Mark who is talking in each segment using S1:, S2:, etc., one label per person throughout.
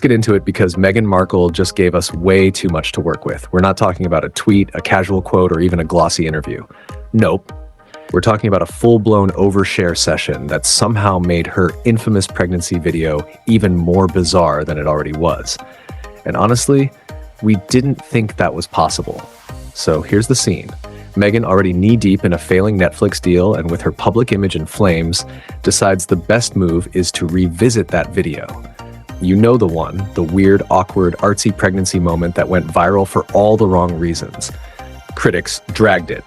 S1: Get into it because Meghan Markle just gave us way too much to work with. We're not talking about a tweet, a casual quote, or even a glossy interview. Nope. We're talking about a full-blown overshare session that somehow made her infamous pregnancy video even more bizarre than it already was. And honestly, we didn't think that was possible. So here's the scene. Meghan, already knee-deep in a failing Netflix deal and with her public image in flames, decides the best move is to revisit that video. You know the one, the weird, awkward, artsy pregnancy moment that went viral for all the wrong reasons. Critics dragged it.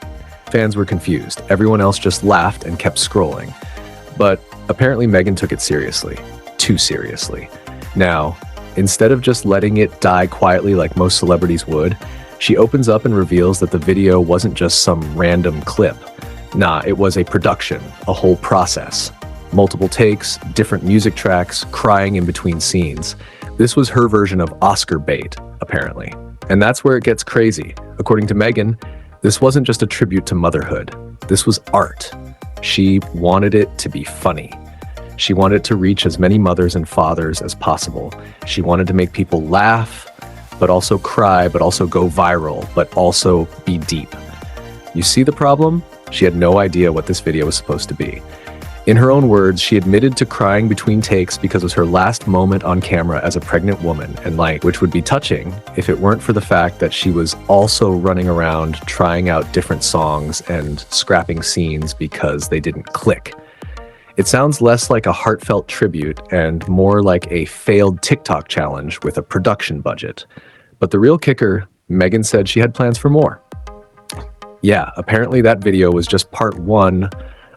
S1: Fans were confused. Everyone else just laughed and kept scrolling. But apparently Meghan took it seriously. Too seriously. Now, instead of just letting it die quietly like most celebrities would, she opens up and reveals that the video wasn't just some random clip. Nah, it was a production, a whole process. Multiple takes, different music tracks, crying in between scenes. This was her version of Oscar bait, apparently. And that's where it gets crazy. According to Meghan, this wasn't just a tribute to motherhood. This was art. She wanted it to be funny. She wanted it to reach as many mothers and fathers as possible. She wanted to make people laugh, but also cry, but also go viral, but also be deep. You see the problem? She had no idea what this video was supposed to be. In her own words, she admitted to crying between takes because it was her last moment on camera as a pregnant woman, and which would be touching if it weren't for the fact that she was also running around trying out different songs and scrapping scenes because they didn't click. It sounds less like a heartfelt tribute and more like a failed TikTok challenge with a production budget. But the real kicker, Meghan said she had plans for more. Yeah, apparently that video was just part one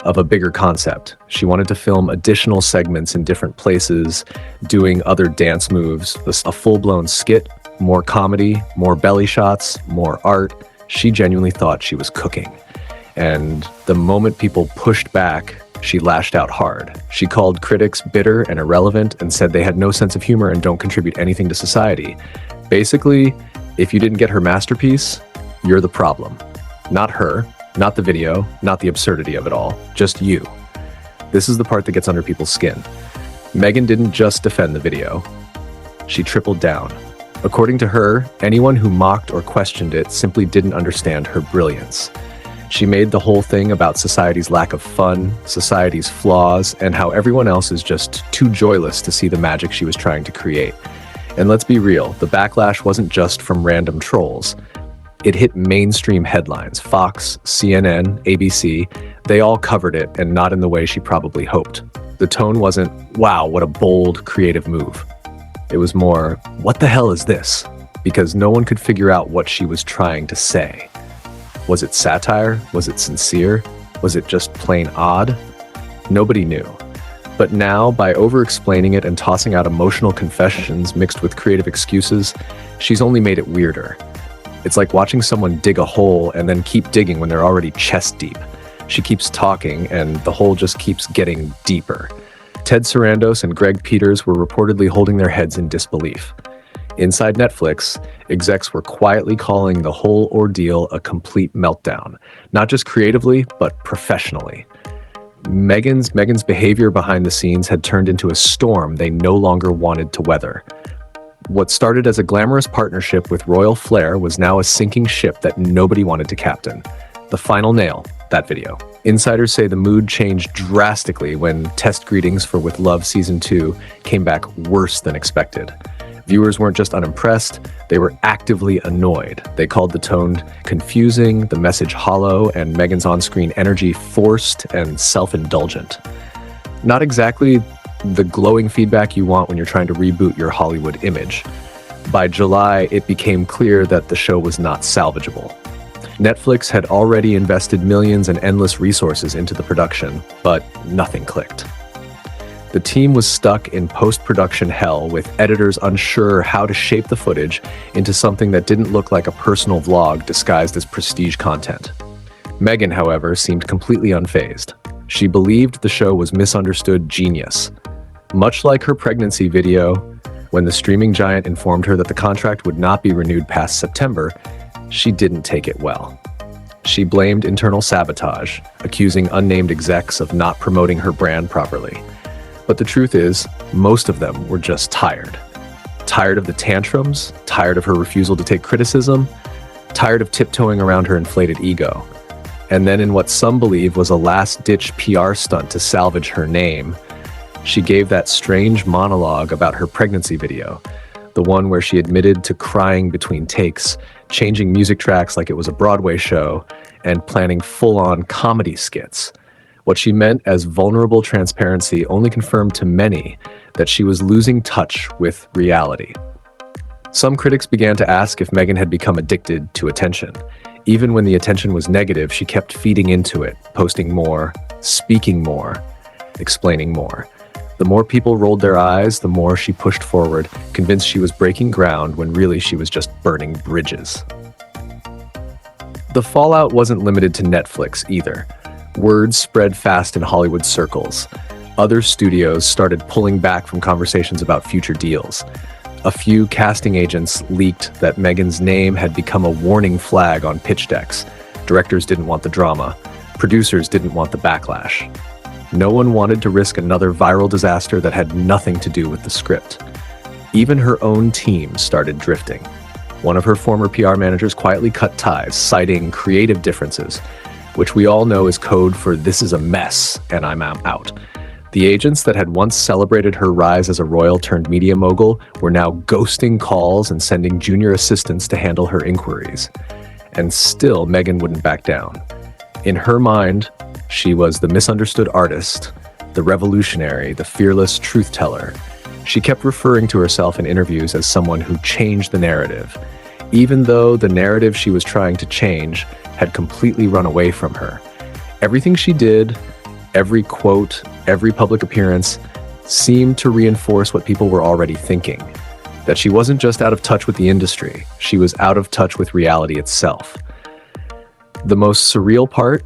S1: of a bigger concept. She wanted to film additional segments in different places, doing other dance moves, a full-blown skit, more comedy, more belly shots, more art. She genuinely thought she was cooking. And the moment people pushed back, she lashed out hard. She called critics bitter and irrelevant and said they had no sense of humor and don't contribute anything to society. Basically, if you didn't get her masterpiece, you're the problem. Not her. Not the video, not the absurdity of it all, just you. This is the part that gets under people's skin. Meghan didn't just defend the video. She tripled down. According to her, anyone who mocked or questioned it simply didn't understand her brilliance. She made the whole thing about society's lack of fun, society's flaws, and how everyone else is just too joyless to see the magic she was trying to create. And let's be real, the backlash wasn't just from random trolls. It hit mainstream headlines. Fox, CNN, ABC, they all covered it, and not in the way she probably hoped. The tone wasn't, wow, what a bold, creative move. It was more, what the hell is this? Because no one could figure out what she was trying to say. Was it satire? Was it sincere? Was it just plain odd? Nobody knew. But now, by over-explaining it and tossing out emotional confessions mixed with creative excuses, she's only made it weirder. It's like watching someone dig a hole and then keep digging when they're already chest deep. She keeps talking and the hole just keeps getting deeper. Ted Sarandos and Greg Peters were reportedly holding their heads in disbelief. Inside Netflix, execs were quietly calling the whole ordeal a complete meltdown, not just creatively, but professionally. Meghan's behavior behind the scenes had turned into a storm they no longer wanted to weather. What started as a glamorous partnership with royal flair was now a sinking ship that nobody wanted to captain. The final nail, that video. Insiders say the mood changed drastically when Test Greetings for With Love Season 2 came back worse than expected. Viewers weren't just unimpressed, they were actively annoyed. They called the tone confusing, the message hollow, and Meghan's on-screen energy forced and self-indulgent. Not exactly the glowing feedback you want when you're trying to reboot your Hollywood image. By July, it became clear that the show was not salvageable. Netflix had already invested millions and endless resources into the production, but nothing clicked. The team was stuck in post-production hell with editors unsure how to shape the footage into something that didn't look like a personal vlog disguised as prestige content. Meghan, however, seemed completely unfazed. She believed the show was misunderstood genius. Much like her pregnancy video, when the streaming giant informed her that the contract would not be renewed past September, she didn't take it well. She blamed internal sabotage, accusing unnamed execs of not promoting her brand properly. But the truth is, most of them were just tired. Tired of the tantrums, tired of her refusal to take criticism, tired of tiptoeing around her inflated ego. And then in what some believe was a last-ditch PR stunt to salvage her name, she gave that strange monologue about her pregnancy video, the one where she admitted to crying between takes, changing music tracks like it was a Broadway show, and planning full-on comedy skits. What she meant as vulnerable transparency only confirmed to many that she was losing touch with reality. Some critics began to ask if Meghan had become addicted to attention. Even when the attention was negative, she kept feeding into it, posting more, speaking more, explaining more. The more people rolled their eyes, the more she pushed forward, convinced she was breaking ground when really she was just burning bridges. The fallout wasn't limited to Netflix either. Word spread fast in Hollywood circles. Other studios started pulling back from conversations about future deals. A few casting agents leaked that Meghan's name had become a warning flag on pitch decks. Directors didn't want the drama. Producers didn't want the backlash. No one wanted to risk another viral disaster that had nothing to do with the script. Even her own team started drifting. One of her former PR managers quietly cut ties, citing creative differences, which we all know is code for "this is a mess and I'm out." The agents that had once celebrated her rise as a royal-turned-media mogul were now ghosting calls and sending junior assistants to handle her inquiries. And still, Meghan wouldn't back down. In her mind, she was the misunderstood artist, the revolutionary, the fearless truth-teller. She kept referring to herself in interviews as someone who changed the narrative, even though the narrative she was trying to change had completely run away from her. Everything she did, every quote, every public appearance, seemed to reinforce what people were already thinking, that she wasn't just out of touch with the industry, she was out of touch with reality itself. The most surreal part?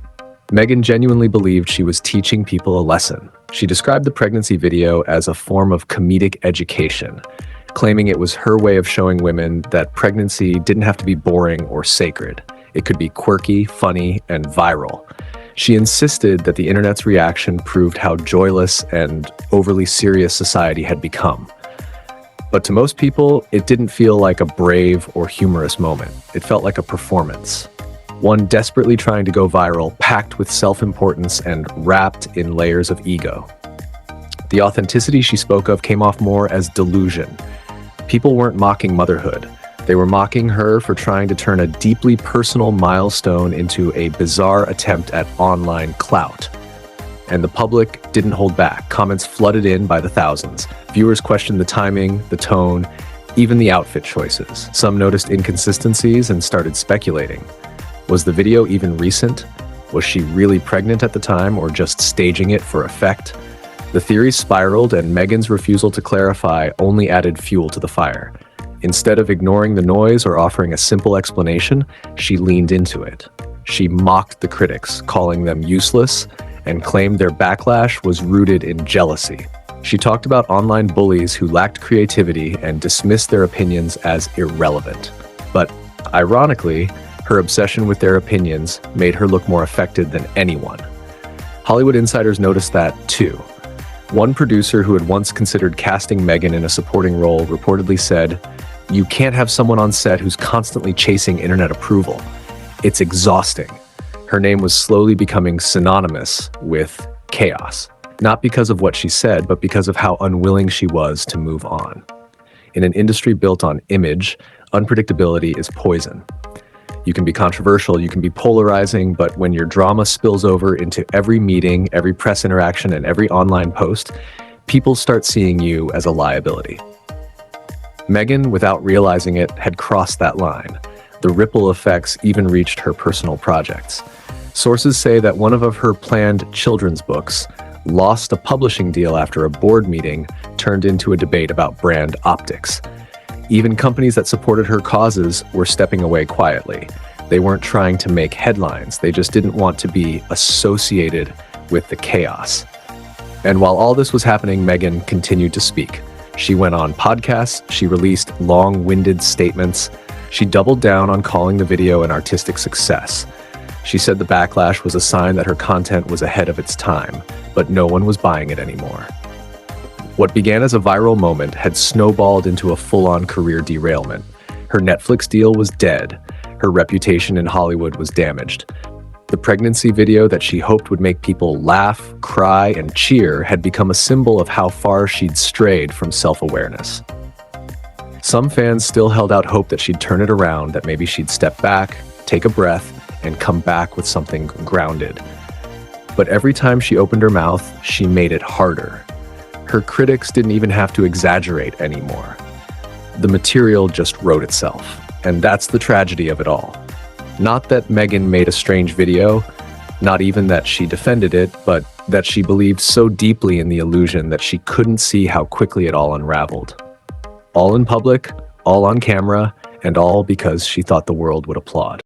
S1: Meghan genuinely believed she was teaching people a lesson. She described the pregnancy video as a form of comedic education, claiming it was her way of showing women that pregnancy didn't have to be boring or sacred. It could be quirky, funny, and viral. She insisted that the internet's reaction proved how joyless and overly serious society had become. But to most people, it didn't feel like a brave or humorous moment. It felt like a performance. One desperately trying to go viral, packed with self-importance and wrapped in layers of ego. The authenticity she spoke of came off more as delusion. People weren't mocking motherhood. They were mocking her for trying to turn a deeply personal milestone into a bizarre attempt at online clout. And the public didn't hold back. Comments flooded in by the thousands. Viewers questioned the timing, the tone, even the outfit choices. Some noticed inconsistencies and started speculating. Was the video even recent? Was she really pregnant at the time or just staging it for effect? The theories spiraled, and Meghan's refusal to clarify only added fuel to the fire. Instead of ignoring the noise or offering a simple explanation, she leaned into it. She mocked the critics, calling them useless, and claimed their backlash was rooted in jealousy. She talked about online bullies who lacked creativity and dismissed their opinions as irrelevant. But ironically, her obsession with their opinions made her look more affected than anyone. Hollywood insiders noticed that too. One producer who had once considered casting Meghan in a supporting role reportedly said, "You can't have someone on set who's constantly chasing internet approval. It's exhausting." Her name was slowly becoming synonymous with chaos, not because of what she said, but because of how unwilling she was to move on. In an industry built on image, unpredictability is poison. You can be controversial, you can be polarizing, but when your drama spills over into every meeting, every press interaction, and every online post, people start seeing you as a liability. Meghan, without realizing it, had crossed that line. The ripple effects even reached her personal projects. Sources say that one of her planned children's books lost a publishing deal after a board meeting turned into a debate about brand optics. Even companies that supported her causes were stepping away quietly. They weren't trying to make headlines, they just didn't want to be associated with the chaos. And while all this was happening, Meghan continued to speak. She went on podcasts, she released long-winded statements, she doubled down on calling the video an artistic success. She said the backlash was a sign that her content was ahead of its time, but no one was buying it anymore. What began as a viral moment had snowballed into a full-on career derailment. Her Netflix deal was dead. Her reputation in Hollywood was damaged. The pregnancy video that she hoped would make people laugh, cry, and cheer had become a symbol of how far she'd strayed from self-awareness. Some fans still held out hope that she'd turn it around, that maybe she'd step back, take a breath, and come back with something grounded. But every time she opened her mouth, she made it harder. Her critics didn't even have to exaggerate anymore. The material just wrote itself. And that's the tragedy of it all. Not that Meghan made a strange video, not even that she defended it, but that she believed so deeply in the illusion that she couldn't see how quickly it all unraveled. All in public, all on camera, and all because she thought the world would applaud.